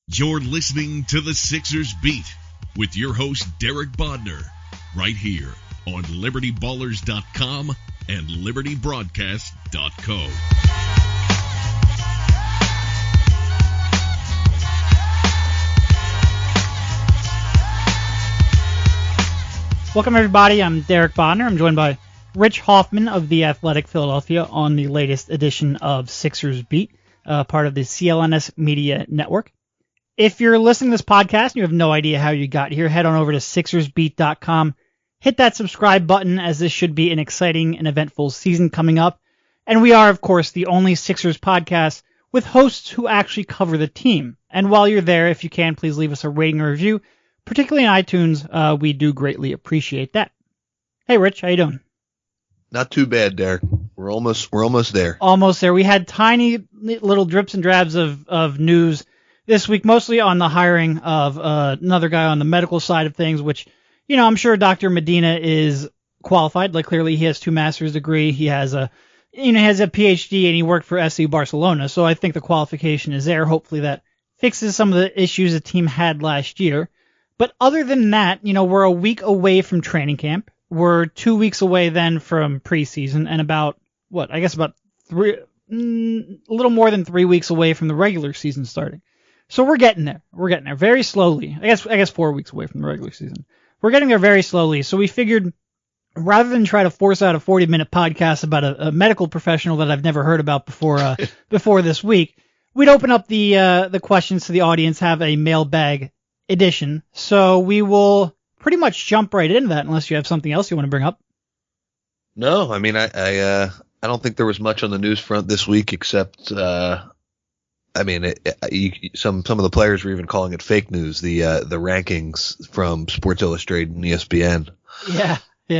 You're listening to the Sixers Beat with your host, Derek Bodner, right here on LibertyBallers.com and LibertyBroadcast.co. Welcome, everybody. I'm Derek Bodner. I'm joined by Rich Hofmann of The Athletic Philadelphia on the latest edition of Sixers Beat, part of the CLNS Media Network. If you're listening to this podcast and you have no idea how you got here, head on over to SixersBeat.com. Hit that subscribe button, as this should be an exciting and eventful season coming up. And we are, of course, the only Sixers podcast with hosts who actually cover the team. And while you're there, if you can, please leave us a rating or review, particularly in iTunes. We do greatly appreciate that. Hey, Rich, how you doing? Not too bad, Derek. We're almost there. Almost there. We had tiny little drips and drabs of news this week, mostly on the hiring of another guy on the medical side of things, which, you know, I'm sure Dr. Medina is qualified. Like, clearly he has 2 master's degree. He has a PhD, and he worked for SC Barcelona. So I think the qualification is there. Hopefully that fixes some of the issues the team had last year. But other than that, you know, we're a week away from training camp. We're 2 weeks away then from preseason, and a little more than 3 weeks away from the regular season starting. So we're getting there. We're getting there very slowly. I guess 4 weeks away from the regular season. We're getting there very slowly. So we figured, rather than try to force out a 40-minute podcast about a medical professional that I've never heard about before this week, we'd open up the questions to the audience, have a mailbag edition. So we will pretty much jump right into that, unless you have something else you want to bring up. No, I mean, I don't think there was much on the news front this week, except some of the players were even calling it fake news. The rankings from Sports Illustrated and ESPN. Yeah.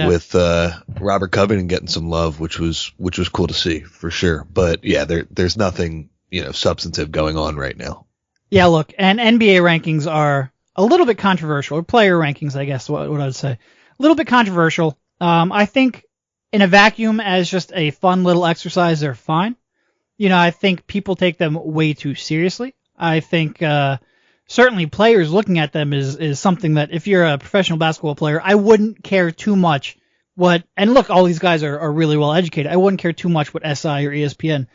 With Robert Covington getting some love, which was cool to see for sure. But yeah, there's nothing, substantive going on right now. Yeah, look, and NBA rankings are a little bit controversial, or player rankings, I guess, what I would say. A little bit controversial. I think in a vacuum, as just a fun little exercise, they're fine. I think people take them way too seriously. I think certainly players looking at them is something that, if you're a professional basketball player, I wouldn't care too much and look, all these guys are really well educated. I wouldn't care too much what SI or ESPN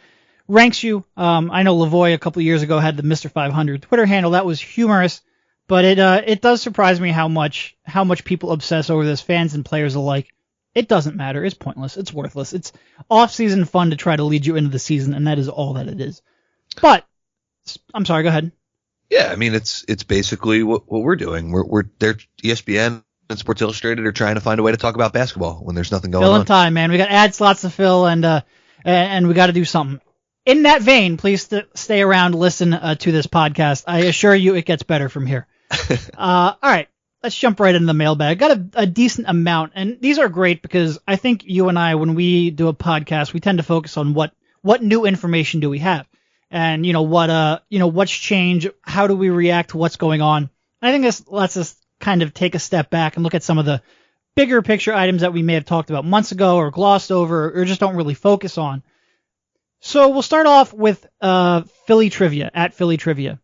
ranks you. I know Lavoie a couple of years ago had the Mr. 500 Twitter handle. That was humorous. But it does surprise me how much people obsess over this, fans and players alike. It doesn't matter. It's pointless. It's worthless. It's off-season fun to try to lead you into the season, and that is all that it is. But I'm sorry. Go ahead. Yeah, I mean, it's basically what we're doing. They're ESPN and Sports Illustrated are trying to find a way to talk about basketball when there's nothing going on. Filling time, man. We got ad slots to fill, and we got to do something. In that vein, please stay around, listen to this podcast. I assure you, it gets better from here. All right, let's jump right into the mailbag. Got a decent amount, and these are great because I think you and I, when we do a podcast, we tend to focus on what new information do we have, and what's changed, how do we react to what's going on. And I think this lets us kind of take a step back and look at some of the bigger picture items that we may have talked about months ago or glossed over or just don't really focus on. So we'll start off with Philly Trivia, at Philly Trivia.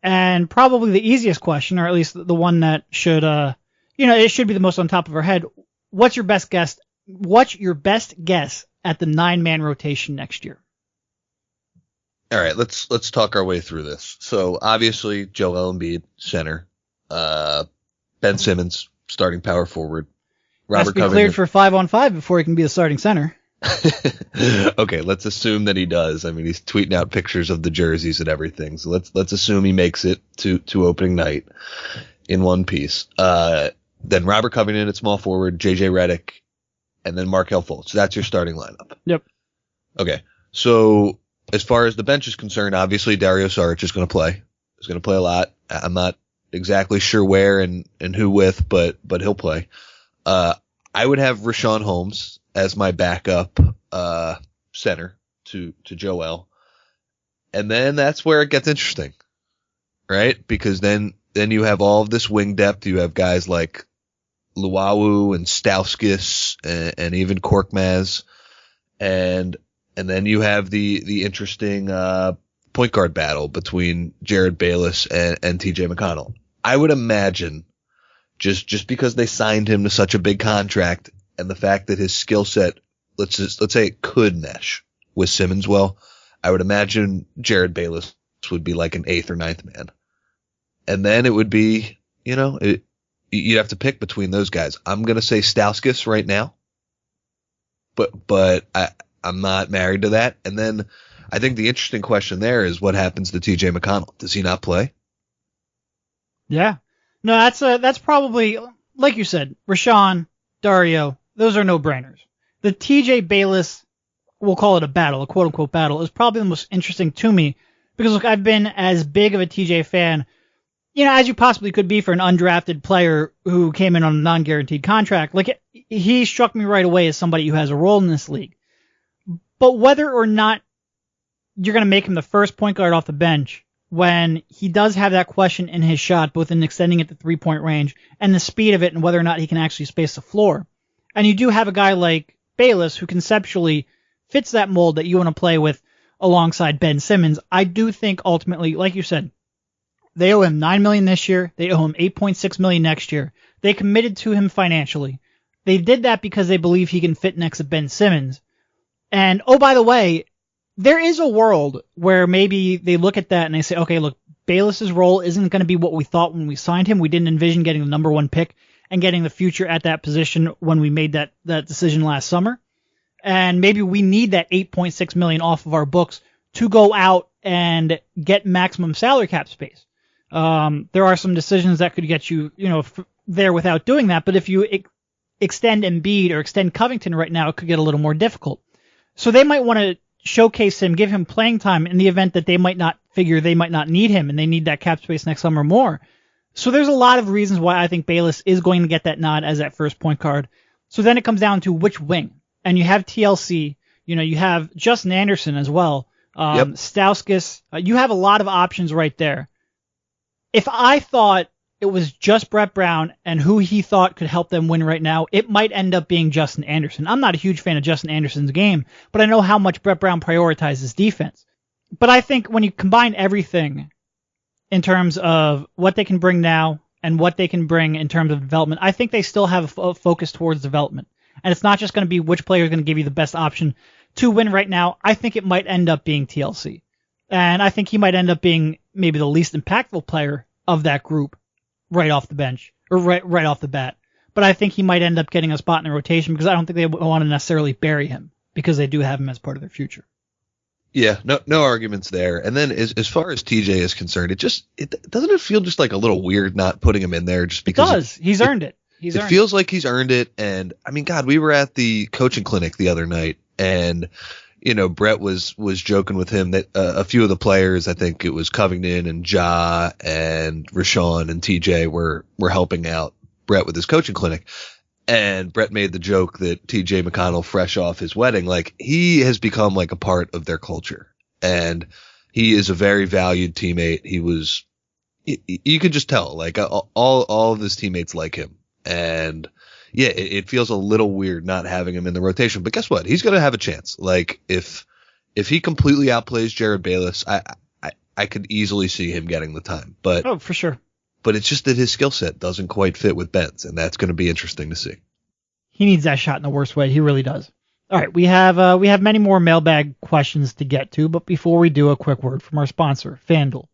And probably the easiest question, or at least the one that should, it should be the most on top of our head. What's your best guess at the 9-man rotation next year? All right, let's talk our way through this. So obviously, Joel Embiid, center. Ben Simmons, starting power forward. Robert Covington cleared for 5-on-5 before he can be a starting center. Okay, let's assume that he does. I mean, he's tweeting out pictures of the jerseys and everything. So let's assume he makes it to opening night in one piece. Then Robert Covington at small forward, JJ Redick, and then Markelle Fultz. That's your starting lineup. Yep. Okay. So as far as the bench is concerned, obviously Dario Saric is going to play. He's going to play a lot. I'm not exactly sure where and who with, but he'll play. I would have Richaun Holmes as my backup center to Joel. And then that's where it gets interesting, right? Because then you have all of this wing depth. You have guys like Luawu and Stauskas and even Korkmaz. And then you have the interesting point guard battle between Jared Bayless and TJ McConnell. I would imagine just because they signed him to such a big contract and the fact that his skill set, let's say it could mesh with Simmons well, I would imagine Jared Bayless would be like an 8th or 9th man. And then it would be, you'd have to pick between those guys. I'm going to say Stauskas right now, but I'm not married to that. And then I think the interesting question there is what happens to TJ McConnell? Does he not play? Yeah. No, that's probably, like you said, Rashawn, Dario, those are no-brainers. The TJ Bayless, we'll call it a battle, a quote-unquote battle, is probably the most interesting to me because, look, I've been as big of a TJ fan, as you possibly could be for an undrafted player who came in on a non-guaranteed contract. Like, he struck me right away as somebody who has a role in this league. But whether or not you're going to make him the first point guard off the bench when he does have that question in his shot, both in extending it to three-point range and the speed of it and whether or not he can actually space the floor. And you do have a guy like Bayless who conceptually fits that mold that you want to play with alongside Ben Simmons. I do think ultimately, like you said, they owe him $9 million this year. They owe him $8.6 million next year. They committed to him financially. They did that because they believe he can fit next to Ben Simmons. And, oh, by the way, there is a world where maybe they look at that and they say, okay, look, Bayless's role isn't going to be what we thought when we signed him. We didn't envision getting the number 1 pick and getting the future at that position when we made that decision last summer. And maybe we need that $8.6 million off of our books to go out and get maximum salary cap space. There are some decisions that could get you, there without doing that. But if you extend Embiid or extend Covington right now, it could get a little more difficult. So they might want to showcase him, give him playing time in the event that they might not need him and they need that cap space next summer more. So there's a lot of reasons why I think Bayless is going to get that nod as that first point guard. So then it comes down to which wing. And you have TLC, you have Justin Anderson as well. Yep. Stauskas, you have a lot of options right there. If I thought it was just Brett Brown and who he thought could help them win right now, it might end up being Justin Anderson. I'm not a huge fan of Justin Anderson's game, but I know how much Brett Brown prioritizes defense. But I think when you combine everything in terms of what they can bring now and what they can bring in terms of development, I think they still have a focus towards development. And it's not just going to be which player is going to give you the best option to win right now. I think it might end up being TLC. And I think he might end up being maybe the least impactful player of that group right off the bench or right off the bat. But I think he might end up getting a spot in the rotation because I don't think they want to necessarily bury him because they do have him as part of their future. Yeah, no arguments there. And then as far as TJ is concerned, it doesn't it feel just like a little weird not putting him in there just because it does. He's earned it. It feels like he's earned it. And I mean, God, we were at the coaching clinic the other night and, Brett was joking with him that a few of the players, I think it was Covington and Ja and Rashawn and TJ were helping out Brett with his coaching clinic. And Brett made the joke that TJ McConnell, fresh off his wedding, like he has become like a part of their culture and he is a very valued teammate. You could just tell like all of his teammates like him. And yeah, it feels a little weird not having him in the rotation, but guess what? He's going to have a chance. Like if he completely outplays Jared Bayless, I could easily see him getting the time, but for sure. But it's just that his skill set doesn't quite fit with Ben's, and that's going to be interesting to see. He needs that shot in the worst way. He really does. All right, we have many more mailbag questions to get to, but before we do, a quick word from our sponsor, FanDuel.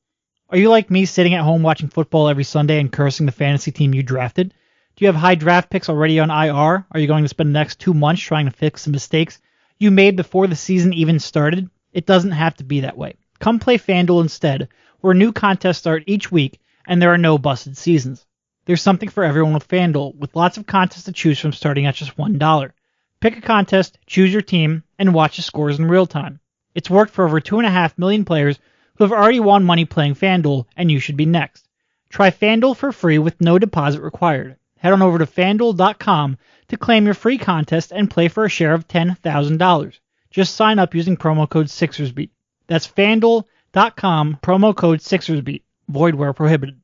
Are you like me, sitting at home watching football every Sunday and cursing the fantasy team you drafted? Do you have high draft picks already on IR? Are you going to spend the next 2 months trying to fix the mistakes you made before the season even started? It doesn't have to be that way. Come play FanDuel instead, where new contests start each week, and there are no busted seasons. There's something for everyone with FanDuel, with lots of contests to choose from starting at just $1. Pick a contest, choose your team, and watch the scores in real time. It's worked for over 2.5 million players who have already won money playing FanDuel, and you should be next. Try FanDuel for free with no deposit required. Head on over to FanDuel.com to claim your free contest and play for a share of $10,000. Just sign up using promo code SixersBeat. That's FanDuel.com, promo code SixersBeat. Void where prohibited.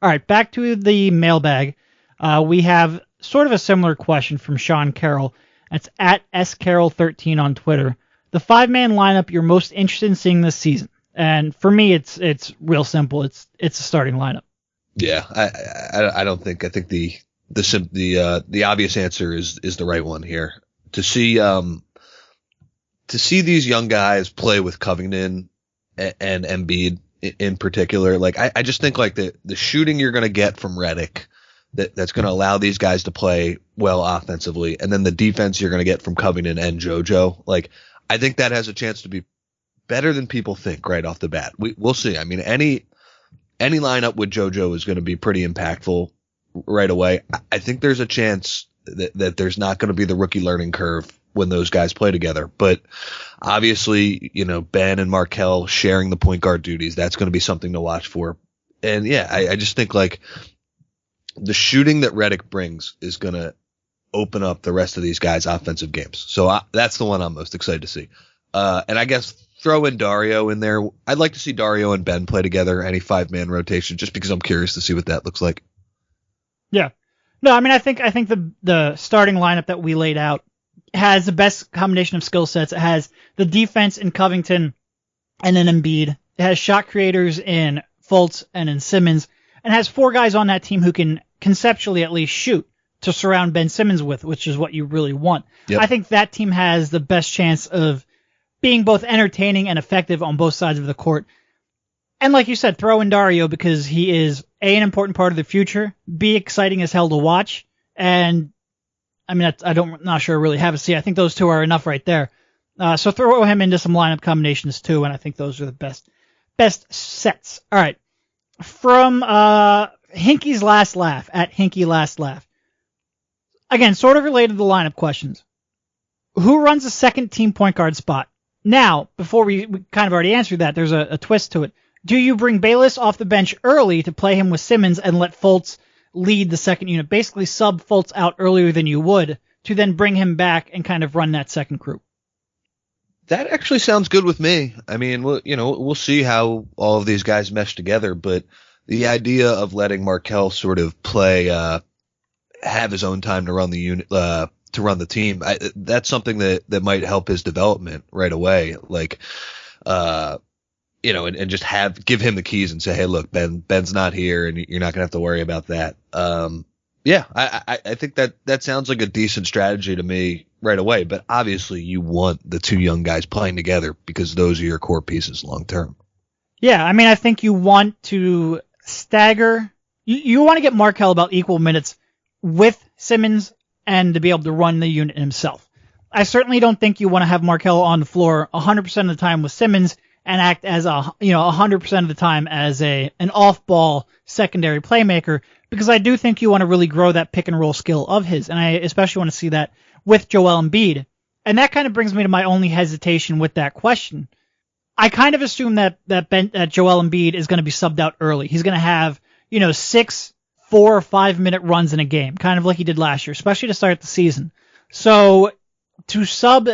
All right, back to the mailbag. We have sort of a similar question from Sean Carroll. That's at SCarroll13 on Twitter. The 5-man lineup you're most interested in seeing this season. And for me, it's real simple. It's a starting lineup. Yeah, I don't think. I think the obvious answer is the right one here. To see these young guys play with Covington and Embiid in particular, like I just think like the shooting you're going to get from Redick that's going to allow these guys to play well offensively, and then the defense you're going to get from Covington and JoJo, like I think that has a chance to be better than people think right off the bat. We'll see. I mean, any lineup with JoJo is going to be pretty impactful right away. I think there's a chance that there's not going to be the rookie learning curve when those guys play together. But obviously, Ben and Markelle sharing the point guard duties, that's going to be something to watch for. And yeah, I just think like the shooting that Redick brings is going to open up the rest of these guys' offensive games. So that's the one I'm most excited to see. And I guess throw in Dario in there. I'd like to see Dario and Ben play together, any 5-man rotation, just because I'm curious to see what that looks like. Yeah. No, I mean, I think the starting lineup that we laid out has the best combination of skill sets. It has the defense in Covington and in Embiid. It has shot creators in Fultz and in Simmons, and has 4 guys on that team who can conceptually at least shoot to surround Ben Simmons with, which is what you really want. Yep. I think that team has the best chance of being both entertaining and effective on both sides of the court. And like you said, throw in Dario because he is A, an important part of the future, B, exciting as hell to watch, and I mean, I'm not sure I really have a C. I think those two are enough right there. So throw him into some lineup combinations too, and I think those are the best sets. All right. From Hinky's Last Laugh, at Hinky Last Laugh. Again, sort of related to the lineup questions. Who runs the second team point guard spot? Now, before we kind of already answered that, there's a twist to it. Do you bring Bayless off the bench early to play him with Simmons and let Fultz lead the second unit? Basically sub Fultz out earlier than you would to then bring him back and kind of run that second group. That actually sounds good with me. I mean, we'll see how all of these guys mesh together, but the idea of letting Markelle sort of play, have his own time to run the unit, to run the team, that's something that might help his development right away. Like, and just give him the keys and say, hey, look, Ben's not here and you're not going to have to worry about that. Yeah, I think that sounds like a decent strategy to me right away, but obviously you want the two young guys playing together because those are your core pieces long term. Yeah, I mean, I think you want to stagger. You want to get Markelle about equal minutes with Simmons and to be able to run the unit himself. I certainly don't think you want to have Markelle on the floor 100% of the time with Simmons and act as 100% of the time as an off-ball secondary playmaker, because I do think you want to really grow that pick and roll skill of his, and I especially want to see that with Joel Embiid. And that kind of brings me to my only hesitation with that question. I kind of assume that Joel Embiid is going to be subbed out early. He's going to have 6 4 or 5 minute runs in a game, kind of like he did last year, especially to start the season. So to sub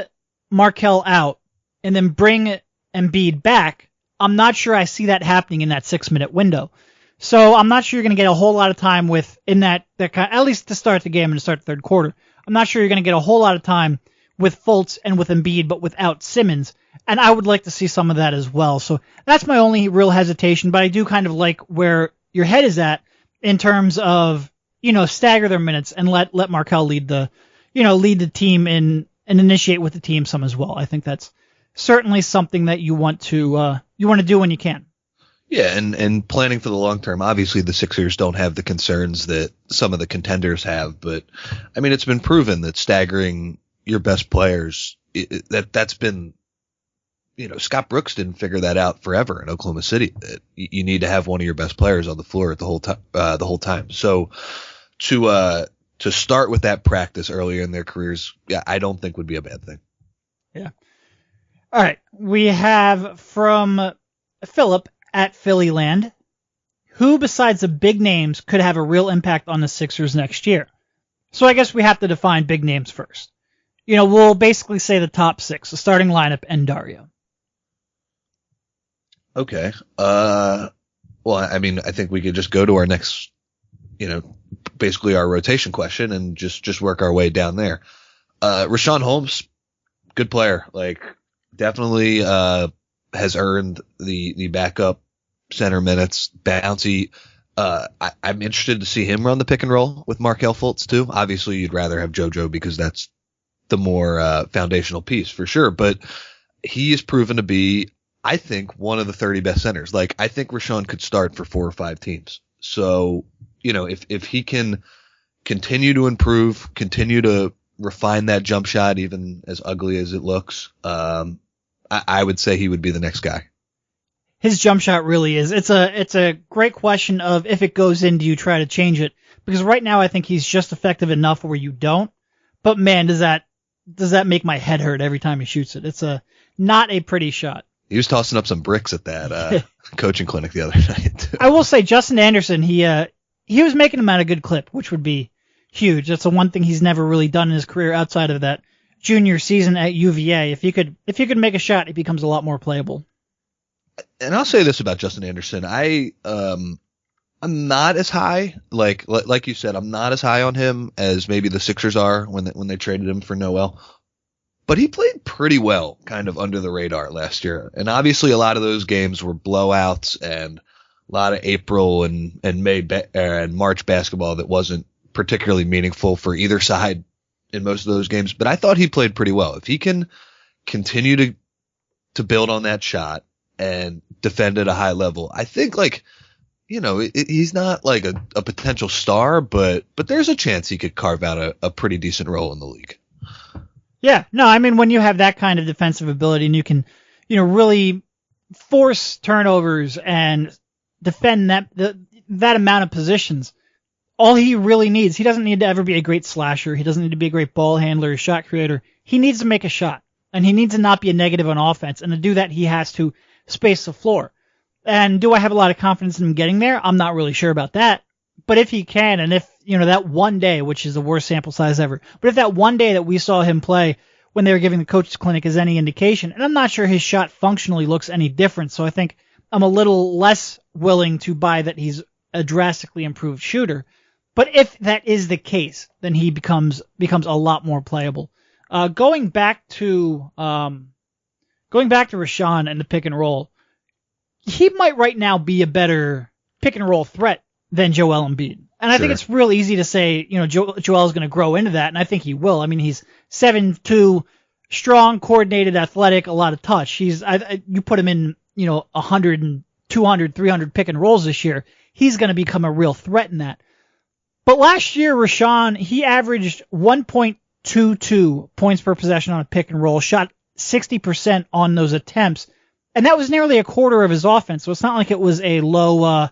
Markelle out and then bring Embiid back, I'm not sure I see that happening in that 6 minute window. So I'm not sure you're going to get a whole lot of time in that kind, at least to start the game and to start the third quarter. I'm not sure you're going to get a whole lot of time with Fultz and with Embiid, but without Simmons. And I would like to see some of that as well. So that's my only real hesitation, but I do kind of like where your head is at in terms of, stagger their minutes and let Markelle lead the team and initiate with the team some as well. I think that's certainly something that you want to do when you can. Yeah, and planning for the long term. Obviously, the Sixers don't have the concerns that some of the contenders have, but I mean, it's been proven that staggering your best players, that's been, Scott Brooks didn't figure that out forever in Oklahoma City. That you need to have one of your best players on the floor at the whole time. So to start with that practice earlier in their careers, yeah, I don't think would be a bad thing. Yeah. All right, we have from Philip at Phillyland. Who besides the big names could have a real impact on the Sixers next year? So I guess we have to define big names first. We'll basically say the top 6, the starting lineup and Dario. Okay. Well, I mean, I think we could just go to our next, basically our rotation question and just work our way down there. Richaun Holmes, good player. Like, definitely, has earned the backup center minutes. Bouncy. I'm interested to see him run the pick and roll with Markelle Fultz too. Obviously, you'd rather have JoJo because that's the more foundational piece for sure. But he is proven to be, I think, one of the 30 best centers. Like, I think Rashawn could start for 4 or 5 teams. So, if he can continue to improve, continue to refine that jump shot, even as ugly as it looks, I would say he would be the next guy. His jump shot really is. It's a great question of if it goes in, do you try to change it? Because right now I think he's just effective enough where you don't. But man, does that make my head hurt every time he shoots it. It's not a pretty shot. He was tossing up some bricks at that coaching clinic the other night too. I will say Justin Anderson, he was making him at a good clip, which would be huge. That's the one thing he's never really done in his career outside of that junior season at UVA. If you could make a shot, it becomes a lot more playable. And I'll say this about Justin Anderson. I'm not as high, like you said, I'm not as high on him as maybe the Sixers are when they traded him for Noel. But he played pretty well, kind of under the radar last year. And obviously a lot of those games were blowouts and a lot of April and May and March basketball that wasn't particularly meaningful for either side in most of those games. But I thought he played pretty well. If he can continue to build on that shot and defend at a high level, I think he's not like a potential star, but there's a chance he could carve out a pretty decent role in the league. Yeah, no, I mean, when you have that kind of defensive ability and you can, really force turnovers and defend that amount of positions, all he really needs, he doesn't need to ever be a great slasher. He doesn't need to be a great ball handler or shot creator. He needs to make a shot, and he needs to not be a negative on offense. And to do that, he has to space the floor. And do I have a lot of confidence in him getting there? I'm not really sure about that. But if he can, and if, that one day, which is the worst sample size ever, but if that one day that we saw him play when they were giving the coach's clinic is any indication, and I'm not sure his shot functionally looks any different, so I think I'm a little less willing to buy that he's a drastically improved shooter. But if that is the case, then he becomes a lot more playable. Going back to Rashawn and the pick and roll, he might right now be a better pick and roll threat than Joel Embiid. And I think it's real easy to say, Joel's going to grow into that, and I think he will. I mean, he's 7'2", strong, coordinated, athletic, a lot of touch. You put him in, 100 and 200, 300 pick and rolls this year, he's going to become a real threat in that. But last year, Rashawn, he averaged 1.22 points per possession on a pick and roll, shot 60% on those attempts, and that was nearly a quarter of his offense. So it's not like it was a low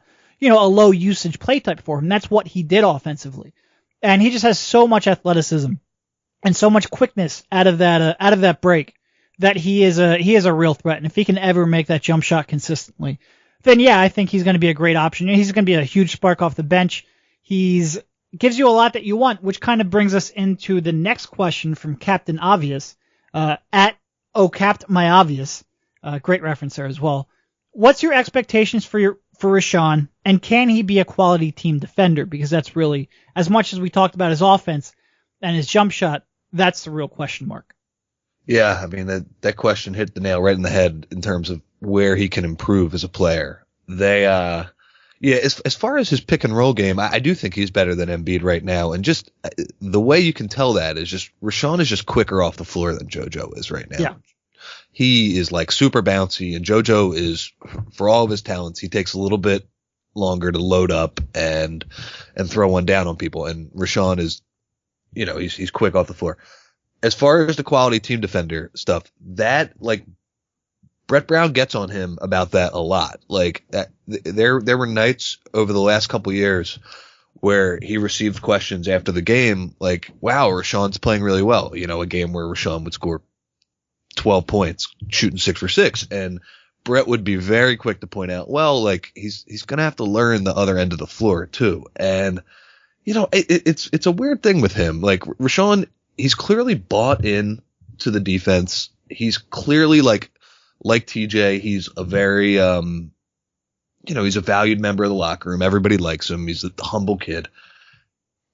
usage play type for him. That's what he did offensively, and he just has so much athleticism and so much quickness out of that break that he is a real threat. And if he can ever make that jump shot consistently, then yeah, I think he's going to be a great option. He's going to be a huge spark off the bench. Gives you a lot that you want, which kind of brings us into the next question from Captain Obvious, at Capt My Obvious. Great reference there as well. What's your expectations for Rashawn, and can he be a quality team defender? Because that's really, as much as we talked about his offense and his jump shot, that's the real question mark. Yeah, I mean, that question hit the nail right in the head in terms of where he can improve as a player. As far as his pick and roll game, I do think he's better than Embiid right now. And just the way you can tell that is just Rashawn is just quicker off the floor than JoJo is right now. Yeah. He is like super bouncy, and JoJo is, for all of his talents, he takes a little bit longer to load up and throw one down on people. And Rashawn is, he's quick off the floor. As far as the quality team defender stuff, that Brett Brown gets on him about that a lot. There were nights over the last couple years where he received questions after the game like, wow, Rashawn's playing really well. A game where Rashawn would score 12 points, shooting 6 for 6. And Brett would be very quick to point out, well, he's going to have to learn the other end of the floor too. And, it's a weird thing with him. Rashawn, he's clearly bought in to the defense. He's clearly like TJ, he's a very, he's a valued member of the locker room. Everybody likes him. He's the humble kid.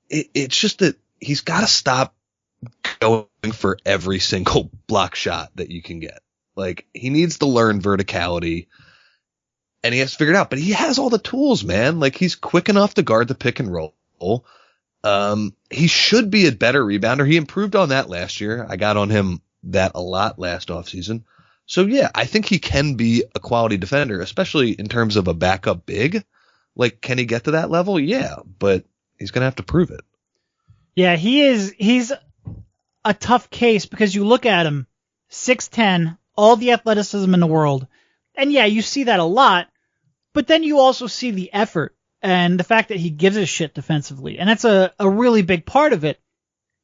It's just that he's got to stop going for every single block shot that you can get. Like, he needs to learn verticality, and he has to figure it out. But he has all the tools, man. Like, he's quick enough to guard the pick and roll. He should be a better rebounder. He improved on that last year. I got on him that a lot last offseason. So, yeah, I think he can be a quality defender, especially in terms of a backup big. Like, can he get to that level? Yeah, but he's going to have to prove it. Yeah, he's a tough case because you look at him, 6'10", all the athleticism in the world. And yeah, you see that a lot, but then you also see the effort and the fact that he gives a shit defensively. And that's a really big part of it.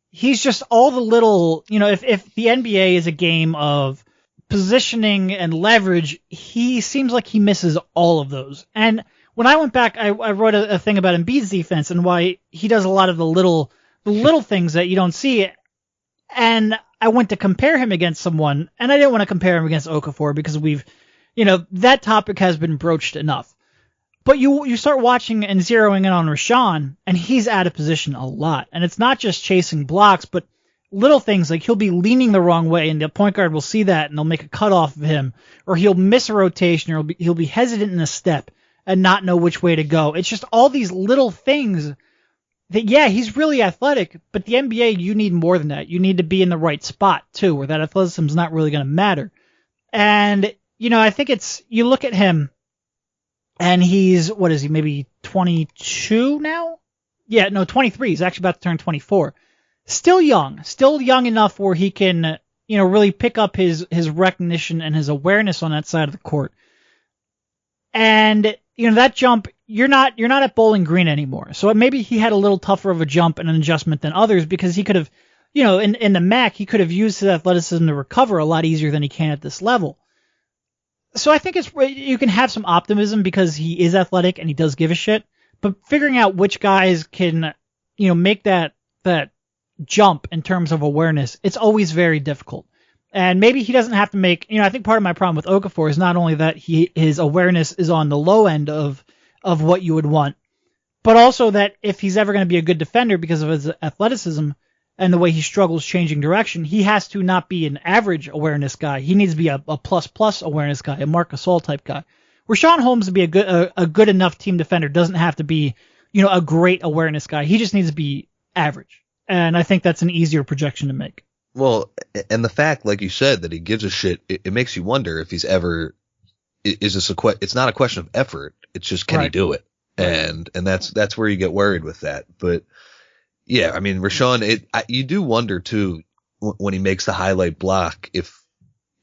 He's just all the little, if the NBA is a game of positioning and leverage, he seems like he misses all of those. And when I went back, I wrote a thing about Embiid's defense and why he does a lot of the little things that you don't see. And I went to compare him against someone, and I didn't want to compare him against Okafor because that topic has been broached enough. But you start watching and zeroing in on Rashawn, and he's out of position a lot. And it's not just chasing blocks, but little things like he'll be leaning the wrong way, and the point guard will see that, and they'll make a cut off of him, or he'll miss a rotation, or he'll be hesitant in a step and not know which way to go. It's just all these little things that, yeah, he's really athletic, but the NBA, you need more than that. You need to be in the right spot, too, where that athleticism is not really going to matter. And, I think you look at him, and he's, what is he, maybe 22 now? Yeah, no, 23. He's actually about to turn 24. Still young enough where he can, really pick up his recognition and his awareness on that side of the court. And, that jump, you're not at Bowling Green anymore. So maybe he had a little tougher of a jump and an adjustment than others because he could have, in the MAC, he could have used his athleticism to recover a lot easier than he can at this level. So I think you can have some optimism because he is athletic and he does give a shit, but figuring out which guys can, make that jump in terms of awareness, it's always very difficult. And maybe he doesn't have to make, I think part of my problem with Okafor is not only that his awareness is on the low end of what you would want, but also that if he's ever going to be a good defender because of his athleticism and the way he struggles changing direction, he has to not be an average awareness guy. He needs to be a plus awareness guy, a Marc Gasol type guy. Rashawn Holmes to be a good enough team defender doesn't have to be, a great awareness guy. He just needs to be average. And I think that's an easier projection to make. Well, and the fact, like you said, that he gives a shit, it makes you wonder if he's ever, it's not a question of effort. It's just, can he do it? And that's where you get worried with that. But yeah, I mean, Rashawn, you do wonder too, when he makes the highlight block, if,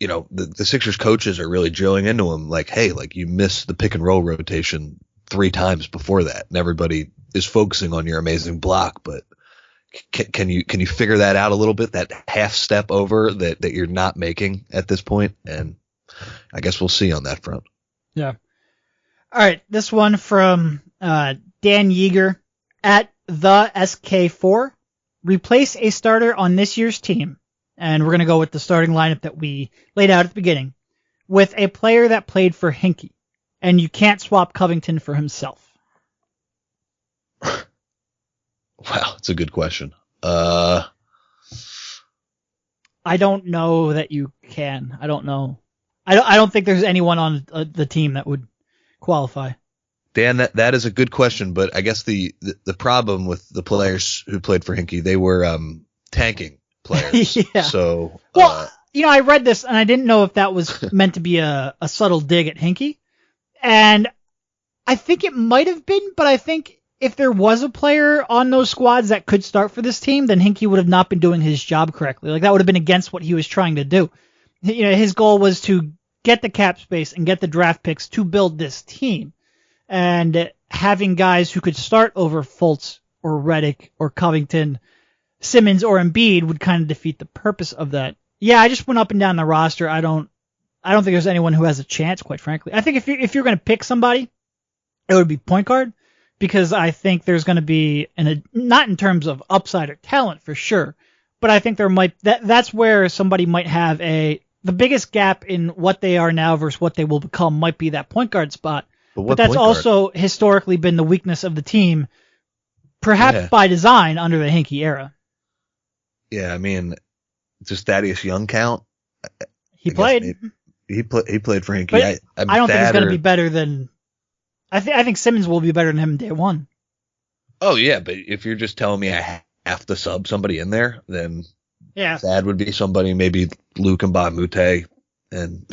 the Sixers coaches are really drilling into him, like, hey, like you missed the pick and roll rotation 3 times before that. And everybody is focusing on your amazing block, but can you figure that out a little bit, that half step over that you're not making at this point? And I guess we'll see on that front. Yeah. All right. This one from Dan Yeager at the SK4. Replace a starter on this year's team. And we're going to go with the starting lineup that we laid out at the beginning with a player that played for Hinkie. And you can't swap Covington for himself. Wow, that's a good question. I don't know that you can. I don't know. I don't think there's anyone on the team that would qualify. Dan, that is a good question, but I guess the problem with the players who played for Hinkie, they were tanking players. Yeah. So, well, I read this and I didn't know if that was meant to be a subtle dig at Hinkie, and I think it might have been, but I think if there was a player on those squads that could start for this team, then Hinkie would have not been doing his job correctly. Like, that would have been against what he was trying to do. His goal was to get the cap space and get the draft picks to build this team. And having guys who could start over Fultz or Redick or Covington, Simmons or Embiid would kind of defeat the purpose of that. Yeah, I just went up and down the roster. I don't think there's anyone who has a chance, quite frankly. I think if you're going to pick somebody, it would be point guard. Because I think there's going to be, not in terms of upside or talent for sure, but I think that's where somebody might have the biggest gap in what they are now versus what they will become might be that point guard spot. But that's also historically been the weakness of the team, perhaps by design under the Hinkie era. Yeah, I mean, does Thaddeus Young count? He played. he played for Hinkie. But I don't think he's going to be better than. I think Simmons will be better than him day one. Oh yeah, but if you're just telling me I have to sub somebody in there, then Thad would be somebody, maybe Luke and Mute, and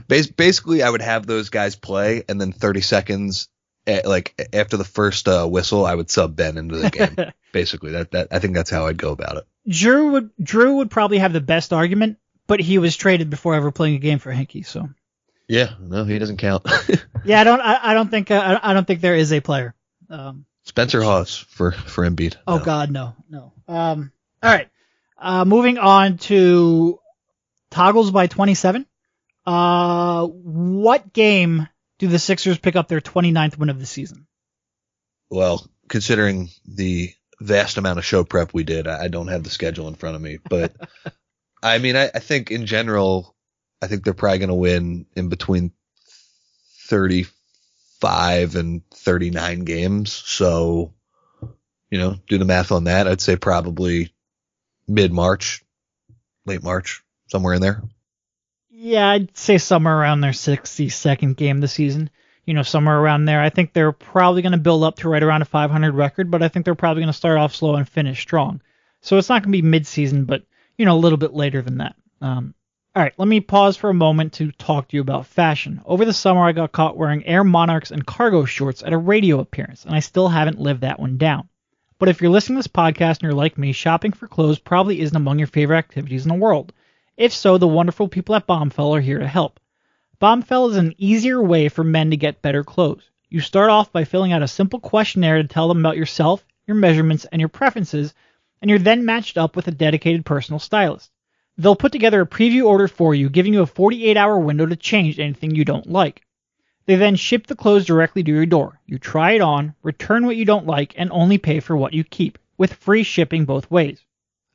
basically I would have those guys play, and then 30 seconds, after the first whistle, I would sub Ben into the game. Basically, that I think that's how I'd go about it. Drew would probably have the best argument, but he was traded before ever playing a game for Hinkie, so. Yeah, no, he doesn't count. Yeah, I don't think there is a player. Spencer Hawes for Embiid. Oh no. God, no. All right. Moving on to toggles by 27. What game do the Sixers pick up their 29th win of the season? Well, considering the vast amount of show prep we did, I don't have the schedule in front of me, but I mean, I think in general, I think they're probably going to win in between 35 and 39 games. So, do the math on that. I'd say probably mid-March, late March, somewhere in there. Yeah, I'd say somewhere around their 62nd game of the season. Somewhere around there. I think they're probably going to build up to right around a 500 record, but I think they're probably going to start off slow and finish strong. So it's not going to be mid-season, but, a little bit later than that. All right, let me pause for a moment to talk to you about fashion. Over the summer, I got caught wearing Air Monarchs and cargo shorts at a radio appearance, and I still haven't lived that one down. But if you're listening to this podcast and you're like me, shopping for clothes probably isn't among your favorite activities in the world. If so, the wonderful people at Bombfell are here to help. Bombfell is an easier way for men to get better clothes. You start off by filling out a simple questionnaire to tell them about yourself, your measurements, and your preferences, and you're then matched up with a dedicated personal stylist. They'll put together a preview order for you, giving you a 48-hour window to change anything you don't like. They then ship the clothes directly to your door. You try it on, return what you don't like, and only pay for what you keep, with free shipping both ways.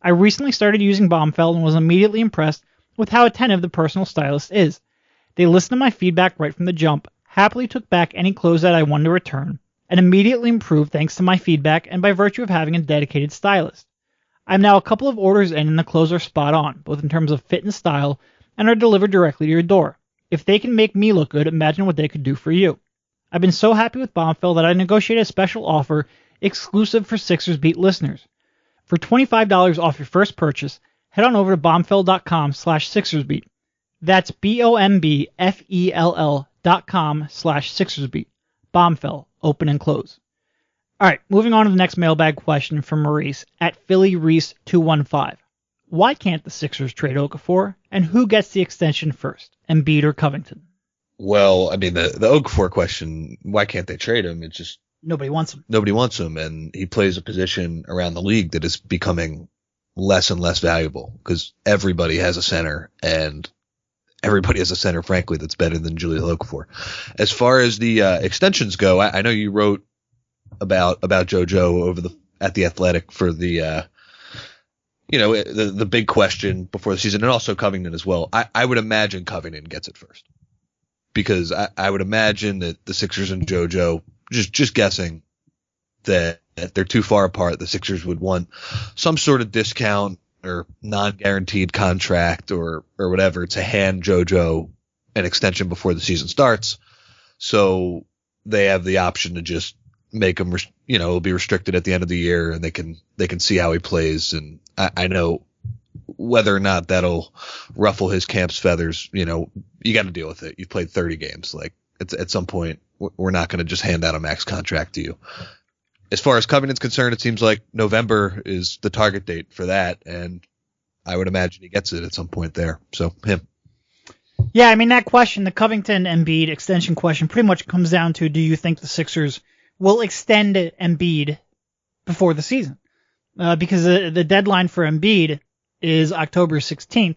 I recently started using Bombfell and was immediately impressed with how attentive the personal stylist is. They listened to my feedback right from the jump, happily took back any clothes that I wanted to return, and immediately improved thanks to my feedback and by virtue of having a dedicated stylist. I'm now a couple of orders in and the clothes are spot on, both in terms of fit and style, and are delivered directly to your door. If they can make me look good, imagine what they could do for you. I've been so happy with Bombfell that I negotiated a special offer exclusive for Sixers Beat listeners. For $25 off your first purchase, head on over to bombfell.com/SixersBeat. That's BOMBFELL.com/SixersBeat. Bombfell, open and close. All right, moving on to the next mailbag question from Maurice at PhillyReese215. Why can't the Sixers trade Okafor, and who gets the extension first, Embiid or Covington? Well, I mean, the Okafor question, why can't they trade him? It's just nobody wants him. Nobody wants him, and he plays a position around the league that is becoming less and less valuable because everybody has a center, and everybody has a center, frankly, that's better than Jahlil Okafor. As far as the extensions go, I know you wrote about JoJo at The Athletic for the the big question before the season, and also Covington as well. I would imagine Covington gets it first because I would imagine that the Sixers and JoJo, just guessing, that they're too far apart. The Sixers would want some sort of discount or non-guaranteed contract or whatever to hand JoJo an extension before the season starts. So they have the option to just make him, it'll be restricted at the end of the year, and they can see how he plays. And I know whether or not that'll ruffle his camp's feathers, you got to deal with it. You've played 30 games. Like at some point, we're not going to just hand out a max contract to you. As far as Covington's concerned, it seems like November is the target date for that, and I would imagine he gets it at some point there. So him. Yeah, I mean, that question, the Covington Embiid extension question, pretty much comes down to, do you think the Sixers will extend Embiid before the season? Because the deadline for Embiid is October 16th,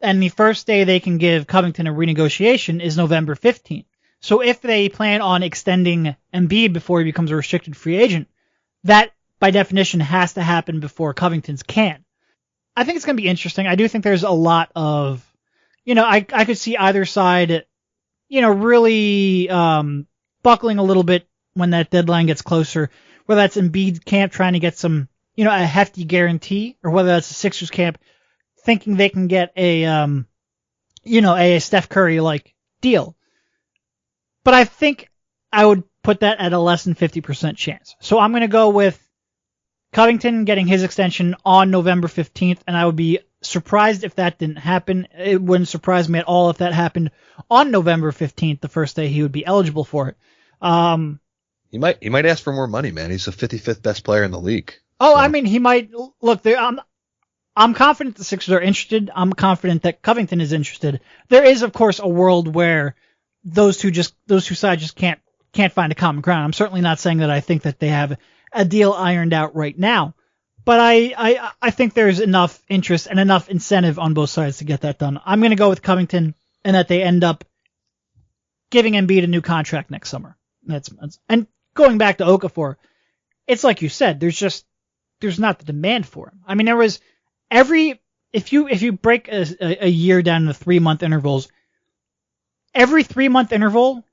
and the first day they can give Covington a renegotiation is November 15th. So if they plan on extending Embiid before he becomes a restricted free agent, that by definition has to happen before Covington's can. I think it's going to be interesting. I do think there's a lot of, I could see either side, really buckling a little bit when that deadline gets closer, whether that's Embiid camp trying to get some, a hefty guarantee, or whether that's the Sixers camp thinking they can get a a Steph Curry-like deal. But I think I would put that at a less than 50% chance. So I'm going to go with Covington getting his extension on November 15th, and I would be surprised if that didn't happen. It wouldn't surprise me at all if that happened on November 15th, the first day he would be eligible for it. He might ask for more money, man. He's the 55th best player in the league. Oh, so. I mean, he might. Look, I'm confident the Sixers are interested. I'm confident that Covington is interested. There is, of course, a world where those two sides just can't find a common ground. I'm certainly not saying that I think that they have a deal ironed out right now, but I think there's enough interest and enough incentive on both sides to get that done. I'm going to go with Covington and that they end up giving Embiid a new contract next summer. And going back to Okafor, it's like you said, there's not the demand for him. I mean, there was if you break a year down into 3-month intervals, every 3-month interval,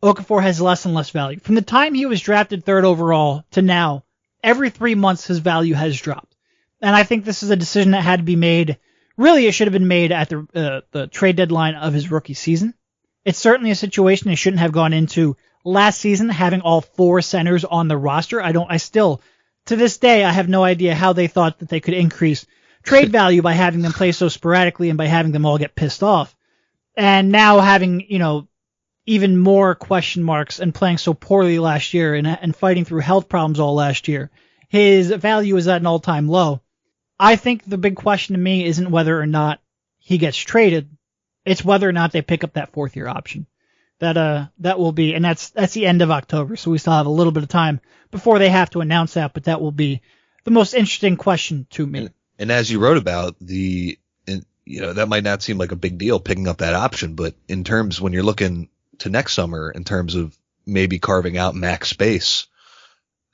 Okafor has less and less value. From the time he was drafted 3rd overall to now, every 3 months his value has dropped. And I think this is a decision that had to be made. Really, it should have been made at the trade deadline of his rookie season. It's certainly a situation they shouldn't have gone into last season, having all 4 centers on the roster. I still, to this day, I have no idea how they thought that they could increase trade value by having them play so sporadically and by having them all get pissed off. And now having, even more question marks and playing so poorly last year and fighting through health problems all last year, his value is at an all-time low. I think the big question to me isn't whether or not he gets traded. It's whether or not they pick up that 4th-year option. That will be, and that's the end of October, so we still have a little bit of time before they have to announce that, but that will be the most interesting question to me. And as you wrote about, that might not seem like a big deal picking up that option, but in terms when you're looking to next summer in terms of maybe carving out max space,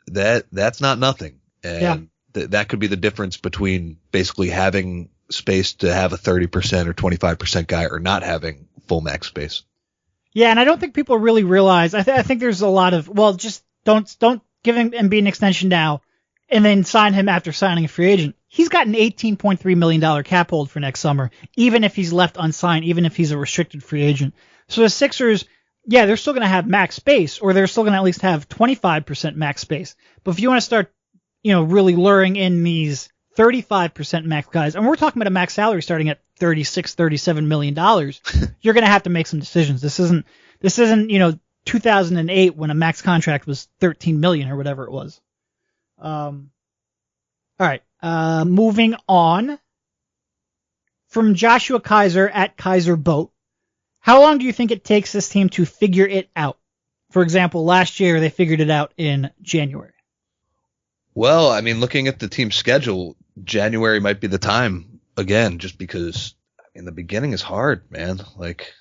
that's not nothing. And that could be the difference between basically having space to have a 30% or 25% guy or not having full max space. Yeah, and I don't think people really realize. I think there's a lot of, just don't give him Embiid an extension now and then sign him after signing a free agent. He's got an $18.3 million cap hold for next summer, even if he's left unsigned, even if he's a restricted free agent. So the Sixers, they're still going to have max space, or they're still going to at least have 25% max space. But if you want to start, really luring in these 35% max guys, and we're talking about a max salary starting at $36, $37 million, you're going to have to make some decisions. This isn't 2008 when a max contract was $13 million or whatever it was. All right. Moving on from Joshua Kaiser at Kaiser Boat. How long do you think it takes this team to figure it out? For example, last year they figured it out in January. Well, I mean, looking at the team's schedule, January might be the time again, just because the beginning is hard, man. Like,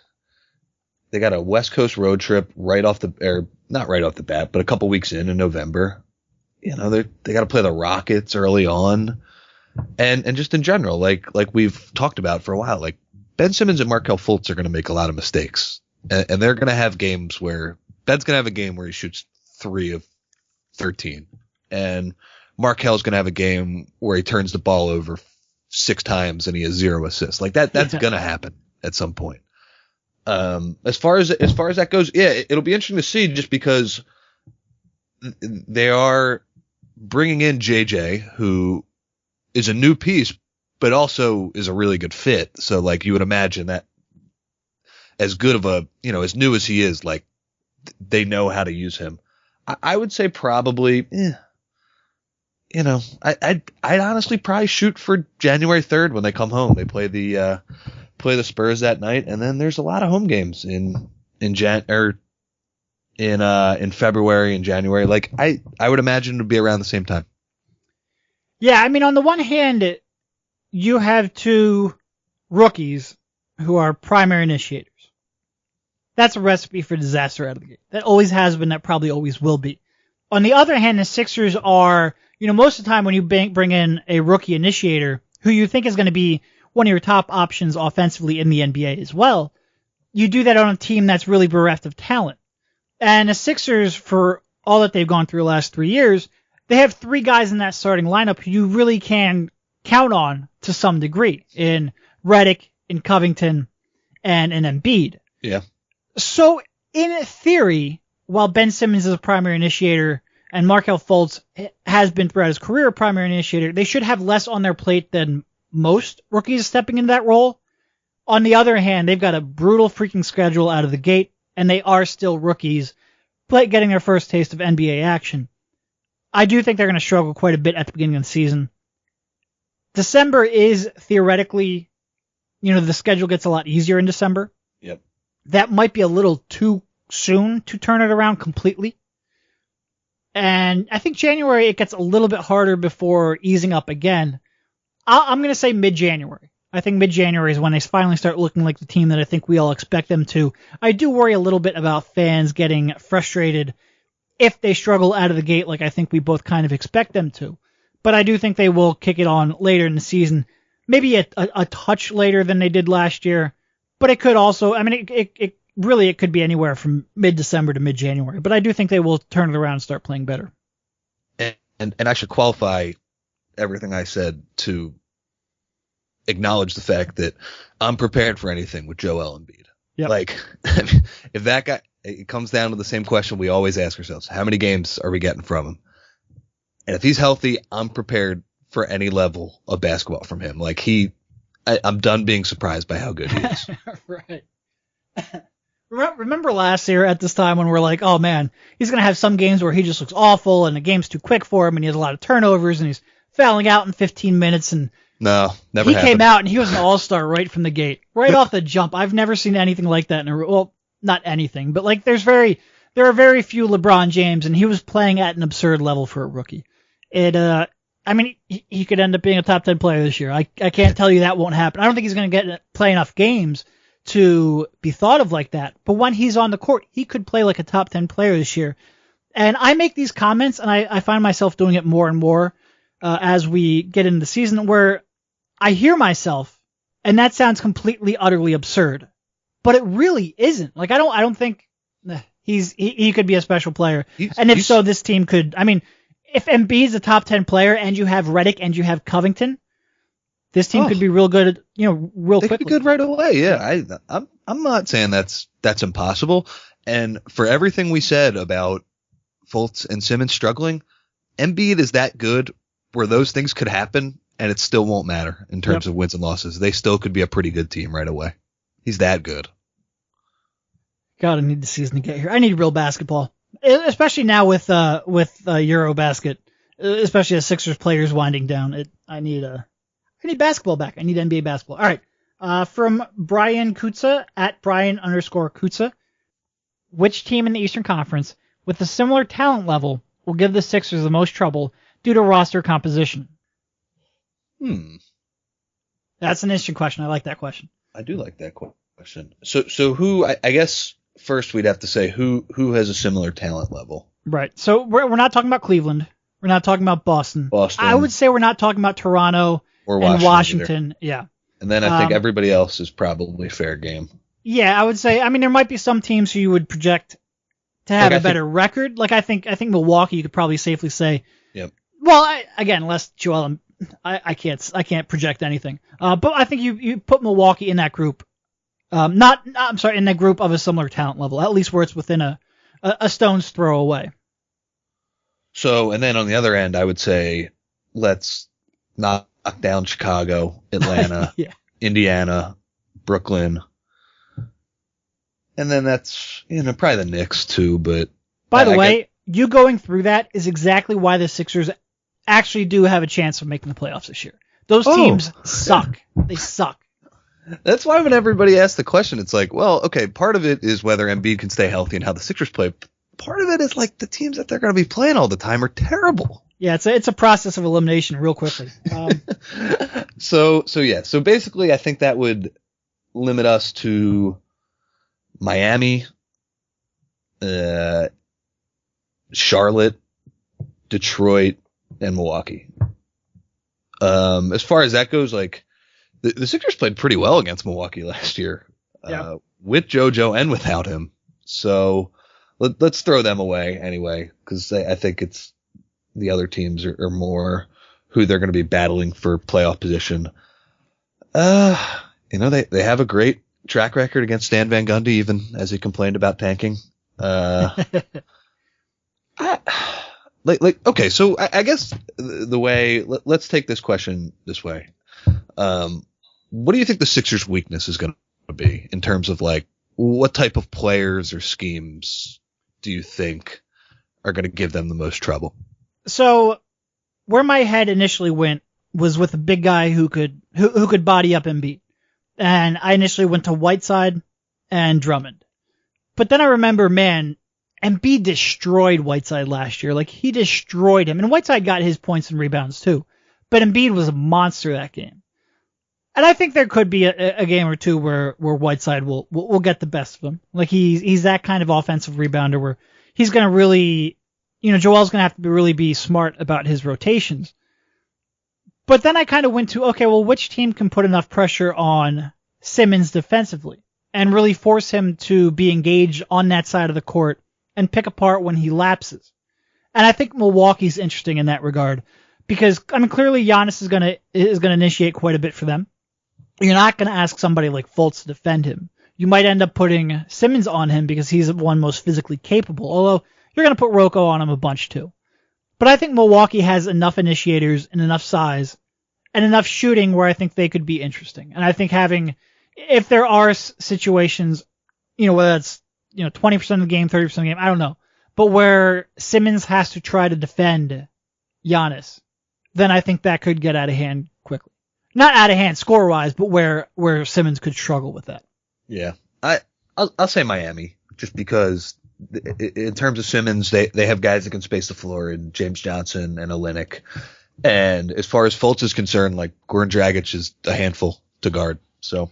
they got a West Coast road trip not right off the bat, but a couple weeks in November. They got to play the Rockets early on, and just in general, like we've talked about for a while, like Ben Simmons and Markelle Fultz are going to make a lot of mistakes, and they're going to have games where Ben's going to have a game where he shoots 3 of 13, and Markelle's going to have a game where he turns the ball over 6 times and he has 0 assists. Like that's going to happen at some point. As far as that goes, it'll be interesting to see, just because they are bringing in JJ, who is a new piece, but also is a really good fit. So, like, you would imagine that as good of a, as new as he is, like, they know how to use him. I would say probably, I'd honestly probably shoot for January 3rd when they come home. They play the Spurs that night, and then there's a lot of home games in February and January. Like, I would imagine it would be around the same time. Yeah, I mean, on the one hand, you have 2 rookies who are primary initiators. That's a recipe for disaster out of the gate. That always has been, that probably always will be. On the other hand, the Sixers are, most of the time when you bring in a rookie initiator who you think is going to be one of your top options offensively in the NBA as well, you do that on a team that's really bereft of talent. And the Sixers, for all that they've gone through the last 3 years, they have 3 guys in that starting lineup who you really can count on to some degree, in Redick, in Covington, and an Embiid. Yeah. So in theory, while Ben Simmons is a primary initiator and Markelle Fultz has been throughout his career a primary initiator, they should have less on their plate than most rookies stepping into that role. On the other hand, they've got a brutal freaking schedule out of the gate, and they are still rookies getting their first taste of NBA action. I do think they're going to struggle quite a bit at the beginning of the season. December is theoretically, the schedule gets a lot easier in December. Yep. That might be a little too soon to turn it around completely. And I think January, it gets a little bit harder before easing up again. I'm going to say mid-January. I think mid-January is when they finally start looking like the team that I think we all expect them to. I do worry a little bit about fans getting frustrated if they struggle out of the gate like I think we both kind of expect them to. But I do think they will kick it on later in the season, maybe a touch later than they did last year. But it could also, it could be anywhere from mid-December to mid-January. But I do think they will turn it around and start playing better. And I should qualify everything I said to acknowledge the fact that I'm prepared for anything with Joel Embiid. Yep. Like, if that guy, it comes down to the same question we always ask ourselves: how many games are we getting from him? And if he's healthy, I'm prepared for any level of basketball from him. Like I'm done being surprised by how good he is. Right. Remember last year at this time when we're like, oh man, he's going to have some games where he just looks awful and the game's too quick for him and he has a lot of turnovers and he's fouling out in 15 minutes and no, never happened. He came out and he was an all-star right from the gate, right off the jump. I've never seen anything like that well, not anything, but like there are very few LeBron James and he was playing at an absurd level for a rookie. He could end up being a top 10 player this year. I can't tell you that won't happen. I don't think he's going to play enough games to be thought of like that. But when he's on the court, he could play like a top 10 player this year. And I make these comments, and I find myself doing it more and more as we get into the season, where I hear myself, and that sounds completely, utterly absurd. But it really isn't. Like I don't think he could be a special player. And if so, this team could. If Embiid's a top 10 player and you have Redick and you have Covington, this team could be real good, real quickly. They could be good right away. Yeah, I'm not saying that's impossible. And for everything we said about Fultz and Simmons struggling, Embiid is that good where those things could happen and it still won't matter in terms of wins and losses. They still could be a pretty good team right away. He's that good. God, I need the season to get here. I need real basketball. Especially now with Eurobasket, especially as Sixers players winding down, I need basketball back. I need NBA basketball. All right. From Brian Kutza at Brian_Kutza. Which team in the Eastern Conference with a similar talent level will give the Sixers the most trouble due to roster composition? That's an interesting question. I like that question. I do like that question. So who, I guess first we'd have to say who has a similar talent level. Right. So we're not talking about Cleveland. We're not talking about Boston. I would say we're not talking about Toronto or Washington. Yeah. And then I think everybody else is probably fair game. Yeah, I would say. There might be some teams who you would project to have a better record. Like I think Milwaukee, you could probably safely say. Yep. Well, unless Joel, I can't project anything. But I think you put Milwaukee in that group. In that group of a similar talent level, at least where it's within a stone's throw away. So, and then on the other end, I would say let's knock down Chicago, Atlanta, Indiana, Brooklyn, and then that's probably the Knicks too. But by the way, you going through that is exactly why the Sixers actually do have a chance of making the playoffs this year. Those teams suck. They suck. That's why when everybody asks the question, it's like, well, okay, part of it is whether Embiid can stay healthy and how the Sixers play. Part of it is like the teams that they're going to be playing all the time are terrible. Yeah, it's a process of elimination real quickly. So basically I think that would limit us to Miami, Charlotte, Detroit, and Milwaukee. As far as that goes, like the Sixers played pretty well against Milwaukee last year, with JoJo and without him. So let's throw them away anyway, because I think it's the other teams are more who they're going to be battling for playoff position. They have a great track record against Stan Van Gundy, even as he complained about tanking. Okay, so I guess the way, let's take this question this way. What do you think the Sixers' weakness is going to be in terms of like what type of players or schemes do you think are going to give them the most trouble? So where my head initially went was with a big guy who could body up Embiid. And I initially went to Whiteside and Drummond. But then I remember, man, Embiid destroyed Whiteside last year. Like, he destroyed him. And Whiteside got his points and rebounds too. But Embiid was a monster that game. And I think there could be a game or two where Whiteside will get the best of him. Like, he's that kind of offensive rebounder where he's going to really, Joel's going to have to really be smart about his rotations. But then I kind of went to, okay, well, which team can put enough pressure on Simmons defensively and really force him to be engaged on that side of the court and pick apart when he lapses? And I think Milwaukee's interesting in that regard because, clearly Giannis is going to initiate quite a bit for them. You're not going to ask somebody like Fultz to defend him. You might end up putting Simmons on him because he's the one most physically capable, although you're going to put Rocco on him a bunch too. But I think Milwaukee has enough initiators and enough size and enough shooting where I think they could be interesting. And I think if there are situations, whether it's, 20% of the game, 30% of the game, I don't know, but where Simmons has to try to defend Giannis, then I think that could get out of hand quickly. Not out of hand score-wise, but where Simmons could struggle with that. Yeah. I'll say Miami, just because in terms of Simmons, they have guys that can space the floor in James Johnson and Olynyk. And as far as Fultz is concerned, like Goran Dragic is a handful to guard. So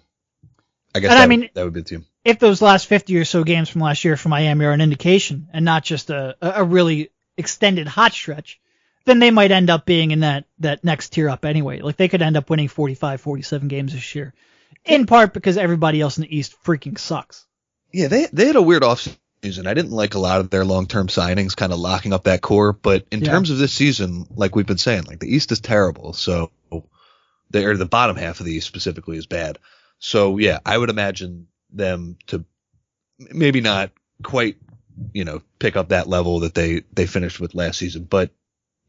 I guess that would be the team. If those last 50 or so games from last year for Miami are an indication and not just a really extended hot stretch, then they might end up being in that next tier up anyway. Like they could end up winning 45, 47 games this year, in part because everybody else in the East freaking sucks. Yeah, they had a weird offseason. I didn't like a lot of their long-term signings kind of locking up that core, but in terms of this season, like we've been saying, like the East is terrible. So the bottom half of the East specifically is bad. So yeah, I would imagine them to maybe not quite, pick up that level that they finished with last season, but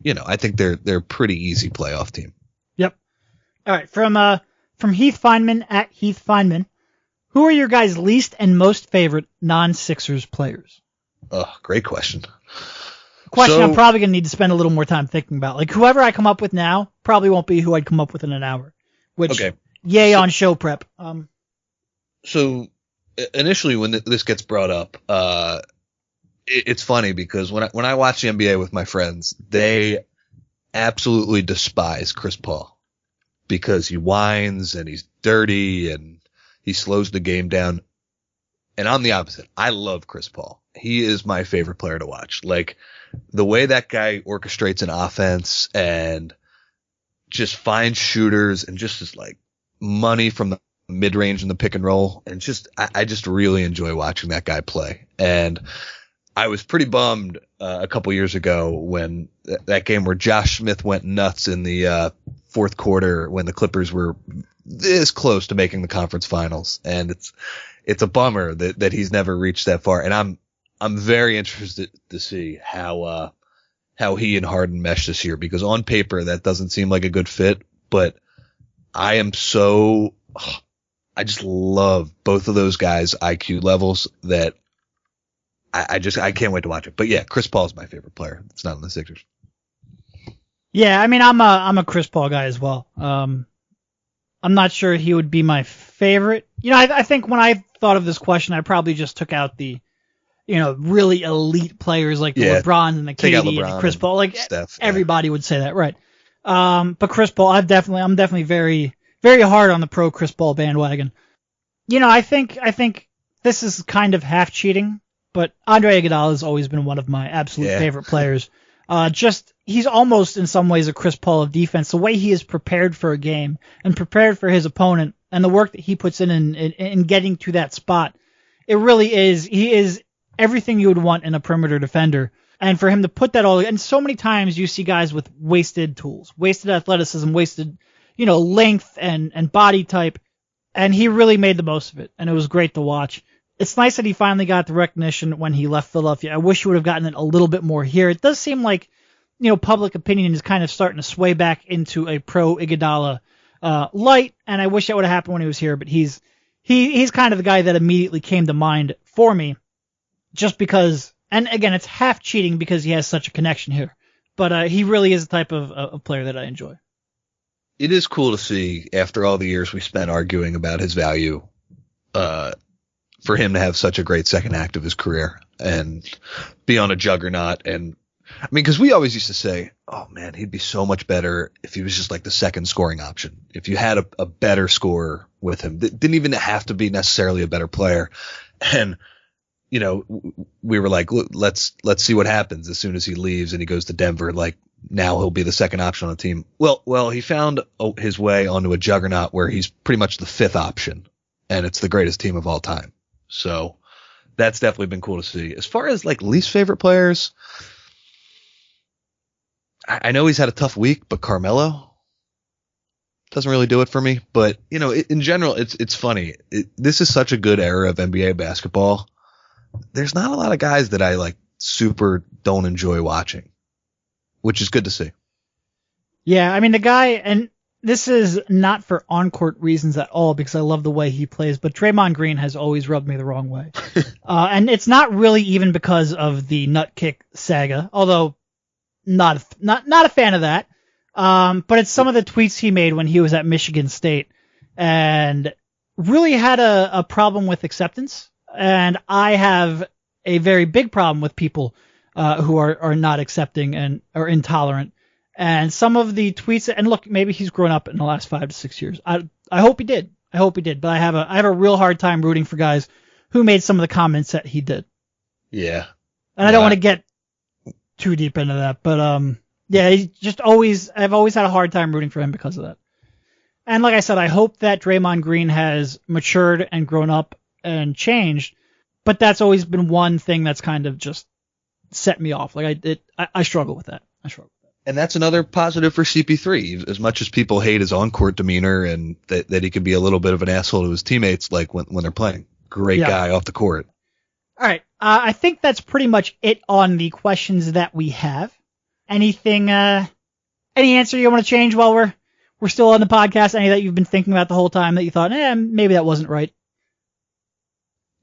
I think they're a pretty easy playoff team. Yep. All right. From Heath Feynman at Heath Feynman, who are your guys' least and most favorite non-Sixers players? Oh, great question. I'm probably going to need to spend a little more time thinking about. Like whoever I come up with now probably won't be who I'd come up with in an hour, which on show prep. So initially when this gets brought up, it's funny because when I watch the NBA with my friends, they absolutely despise Chris Paul because he whines and he's dirty and he slows the game down. And I'm the opposite. I love Chris Paul. He is my favorite player to watch. Like the way that guy orchestrates an offense and just finds shooters and just is like money from the mid-range and the pick and roll. And I just really enjoy watching that guy play. And I was pretty bummed a couple years ago when that game where Josh Smith went nuts in the fourth quarter when the Clippers were this close to making the conference finals. And it's a bummer that he's never reached that far. And I'm very interested to see how he and Harden mesh this year, because on paper that doesn't seem like a good fit, but I just love both of those guys' IQ levels that I can't wait to watch it. But yeah, Chris Paul is my favorite player. It's not on the Sixers. Yeah, I'm a Chris Paul guy as well. I'm not sure he would be my favorite. I think when I thought of this question, I probably just took out the, really elite players like the LeBron and the KD and Chris Paul. Like Steph, everybody would say that, right? But Chris Paul, I'm definitely very, very hard on the pro Chris Paul bandwagon. I think this is kind of half cheating, but Andre Iguodala has always been one of my absolute favorite players. He's almost in some ways a Chris Paul of defense. The way he is prepared for a game and prepared for his opponent and the work that he puts in getting to that spot, it really is, he is everything you would want in a perimeter defender. And for him to put that all, and so many times you see guys with wasted tools, wasted athleticism, wasted, length and body type. And he really made the most of it, and it was great to watch. It's nice that he finally got the recognition when he left Philadelphia. I wish he would have gotten it a little bit more here. It does seem like, public opinion is kind of starting to sway back into a pro-Iguodala light, and I wish that would have happened when he was here, but he's kind of the guy that immediately came to mind for me, just because, and again, it's half cheating because he has such a connection here, but he really is the type of player that I enjoy. It is cool to see, after all the years we spent arguing about his value, for him to have such a great second act of his career and be on a juggernaut. And I mean, because we always used to say, oh man, he'd be so much better if he was just like the second scoring option. If you had a better scorer with him, didn't even have to be necessarily a better player. And we were like, let's see what happens as soon as he leaves and he goes to Denver. Like, now he'll be the second option on the team. Well, he found his way onto a juggernaut where he's pretty much the fifth option, and it's the greatest team of all time. So that's definitely been cool to see. As far as like least favorite players, I know he's had a tough week, but Carmelo doesn't really do it for me. But in general, it's funny. This is such a good era of NBA basketball. There's not a lot of guys that I like super don't enjoy watching, which is good to see. Yeah, I mean, the guy, and this is not for on-court reasons at all because I love the way he plays, but Draymond Green has always rubbed me the wrong way. And it's not really even because of the nut kick saga, although not a fan of that. But it's some of the tweets he made when he was at Michigan State and really had a problem with acceptance. And I have a very big problem with people who are not accepting and are intolerant. And some of the tweets, and look, maybe he's grown up in the last 5 to 6 years. I hope he did. But I have a real hard time rooting for guys who made some of the comments that he did. Yeah. And I don't want to get too deep into that, but yeah, I've always had a hard time rooting for him because of that. And like I said, I hope that Draymond Green has matured and grown up and changed, but that's always been one thing that's kind of just set me off. Like I struggle with that. And that's another positive for CP3. As much as people hate his on-court demeanor and that he can be a little bit of an asshole to his teammates, like when they're playing. Great guy off the court. All right. I think that's pretty much it on the questions that we have. Any answer you want to change while we're still on the podcast? Any that you've been thinking about the whole time that you thought, maybe that wasn't right?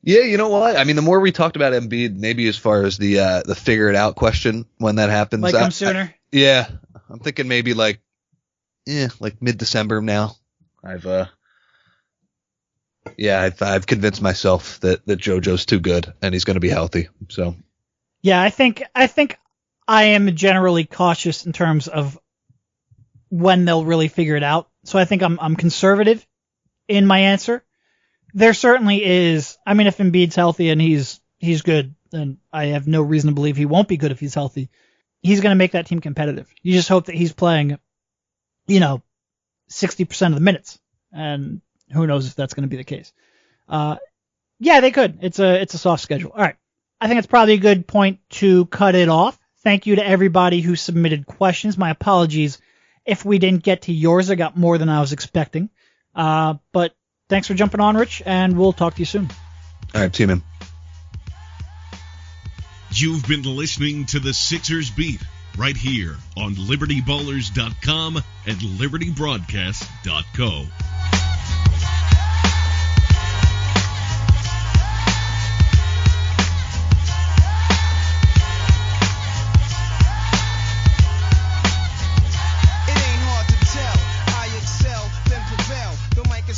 Yeah, you know what? I mean, the more we talked about Embiid, maybe as far as the figure it out question when that happens. Like come sooner? I'm thinking maybe like mid-December now. I've convinced myself that JoJo's too good and he's going to be healthy. So yeah, I think I am generally cautious in terms of when they'll really figure it out. So I think I'm conservative in my answer. There certainly is. I mean, if Embiid's healthy and he's good, then I have no reason to believe he won't be good if he's healthy. He's going to make that team competitive. You just hope that he's playing, 60% of the minutes, and who knows if that's going to be the case. Yeah, they could. It's a soft schedule. All right. I think it's probably a good point to cut it off. Thank you to everybody who submitted questions. My apologies if we didn't get to yours. I got more than I was expecting. But thanks for jumping on, Rich, and we'll talk to you soon. All right, see you, man. You've been listening to the Sixers Beat right here on LibertyBallers.com and LibertyBroadcast.co.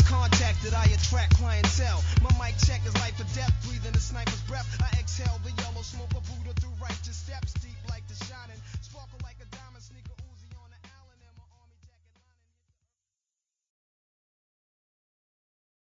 Contacted, I attract clientele. My mic check is life or death, breathing a sniper's breath.